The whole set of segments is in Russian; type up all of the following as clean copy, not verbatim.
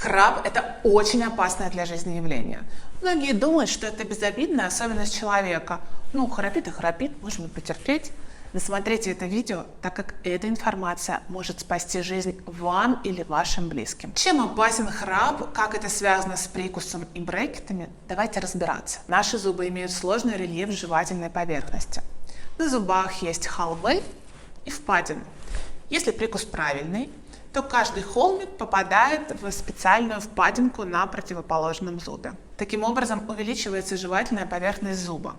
Храп – это очень опасное для жизни явление. Многие думают, что это безобидная особенность человека. Храпит и храпит, можно потерпеть. Досмотрите это видео, так как эта информация может спасти жизнь вам или вашим близким. Чем опасен храп, как это связано с прикусом и брекетами, давайте разбираться. Наши зубы имеют сложный рельеф жевательной поверхности. На зубах есть холмы и впадины. Если прикус правильный, то каждый холмик попадает в специальную впадинку на противоположном зубе. Таким образом увеличивается жевательная поверхность зуба.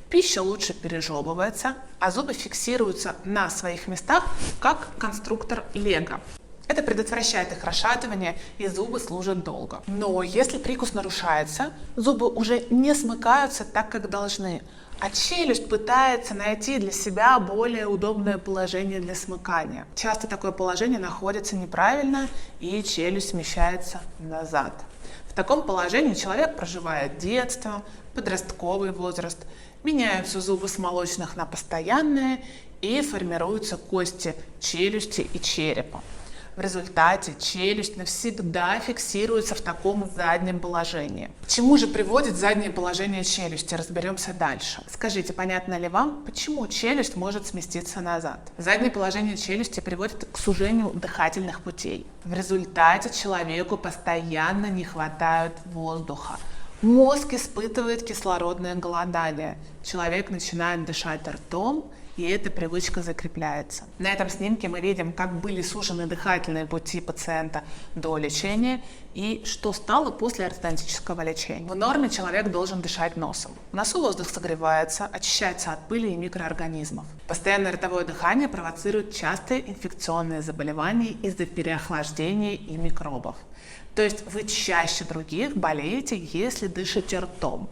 Пища лучше пережевывается, а зубы фиксируются на своих местах, как конструктор Лего. Это предотвращает их расшатывание, и зубы служат долго. Но если прикус нарушается, зубы уже не смыкаются так, как должны, а челюсть пытается найти для себя более удобное положение для смыкания. Часто такое положение находится неправильно, и челюсть смещается назад. В таком положении человек проживает детство, подростковый возраст, меняются зубы с молочных на постоянные и формируются кости челюсти и черепа. В результате челюсть навсегда фиксируется в таком заднем положении. К чему же приводит заднее положение челюсти? Разберемся дальше. Скажите, понятно ли вам, почему челюсть может сместиться назад? Заднее положение челюсти приводит к сужению дыхательных путей. В результате человеку постоянно не хватает воздуха. Мозг испытывает кислородное голодание. Человек начинает дышать ртом, и эта привычка закрепляется. На этом снимке мы видим, как были сужены дыхательные пути пациента до лечения и что стало после ортодонтического лечения. В норме человек должен дышать носом. В носу воздух согревается, очищается от пыли и микроорганизмов. Постоянное ротовое дыхание провоцирует частые инфекционные заболевания из-за переохлаждения и микробов. То есть вы чаще других болеете, если дышите ртом.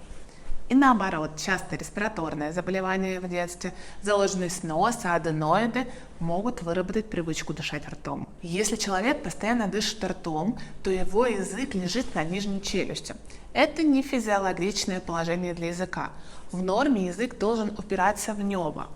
И наоборот, часто респираторные заболевания в детстве, заложенность носа, аденоиды могут выработать привычку дышать ртом. Если человек постоянно дышит ртом, то его язык лежит на нижней челюсти. Это не физиологичное положение для языка. В норме язык должен упираться в небо.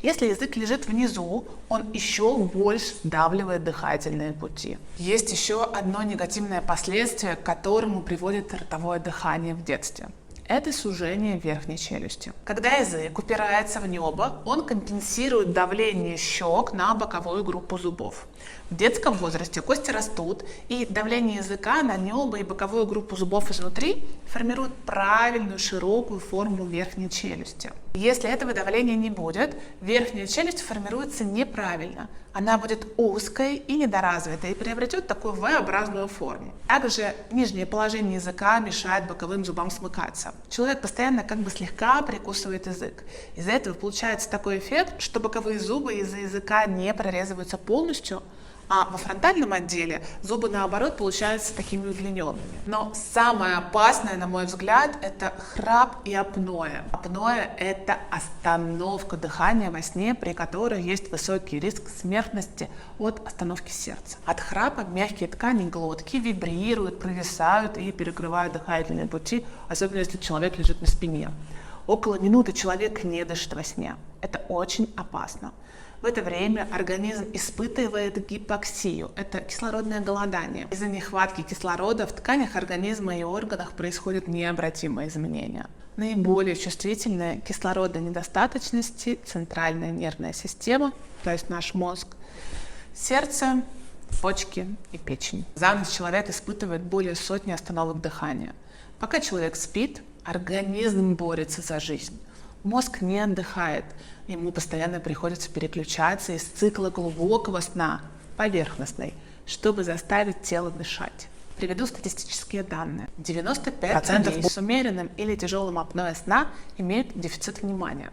Если язык лежит внизу, он еще больше сдавливает дыхательные пути. Есть еще одно негативное последствие, к которому приводит ротовое дыхание в детстве. Это сужение верхней челюсти. Когда язык упирается в небо, он компенсирует давление щек на боковую группу зубов. В детском возрасте кости растут, и давление языка на небо и боковую группу зубов изнутри формирует правильную широкую форму верхней челюсти. Если этого давления не будет, верхняя челюсть формируется неправильно. Она будет узкой и недоразвитой и приобретет такую V-образную форму. Также нижнее положение языка мешает боковым зубам смыкаться. Человек постоянно слегка прикусывает язык. Из-за этого получается такой эффект, что боковые зубы из-за языка не прорезываются полностью, а во фронтальном отделе зубы, наоборот, получаются такими удлиненными. Но самое опасное, на мой взгляд, это храп и апноэ. Апноэ – это остановка дыхания во сне, при которой есть высокий риск смертности от остановки сердца. От храпа мягкие ткани глотки вибрируют, провисают и перекрывают дыхательные пути, особенно если человек лежит на спине. Около минуты человек не дышит во сне. Это очень опасно. В это время организм испытывает гипоксию, это кислородное голодание. Из-за нехватки кислорода в тканях организма и органах происходят необратимые изменения. Наиболее чувствительная к кислородонедостаточности центральная нервная система, то есть наш мозг, сердце, почки и печень. За ночь человек испытывает более сотни остановок дыхания. Пока человек спит, организм борется за жизнь. Мозг не отдыхает, ему постоянно приходится переключаться из цикла глубокого сна в поверхностный, чтобы заставить тело дышать. Приведу статистические данные. 95% людей с умеренным или тяжелым апноэ сна имеют дефицит внимания.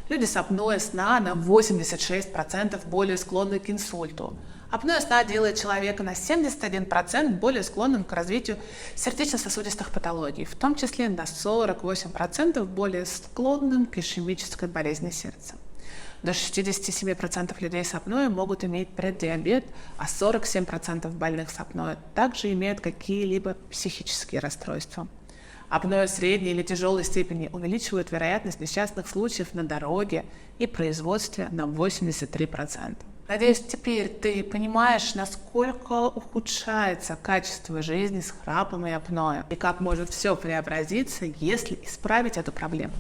Люди с апноэ сна на 86% более склонны к инсульту. Апноэ сна делает человека на 71% более склонным к развитию сердечно-сосудистых патологий, в том числе на 48% более склонным к ишемической болезни сердца. До 67% людей с апноэ могут иметь преддиабет, а 47% больных с апноэ также имеют какие-либо психические расстройства. Апноэ средней или тяжелой степени увеличивает вероятность несчастных случаев на дороге и производстве на 83%. Надеюсь, теперь ты понимаешь, насколько ухудшается качество жизни с храпом и апноэ, и как может все преобразиться, если исправить эту проблему.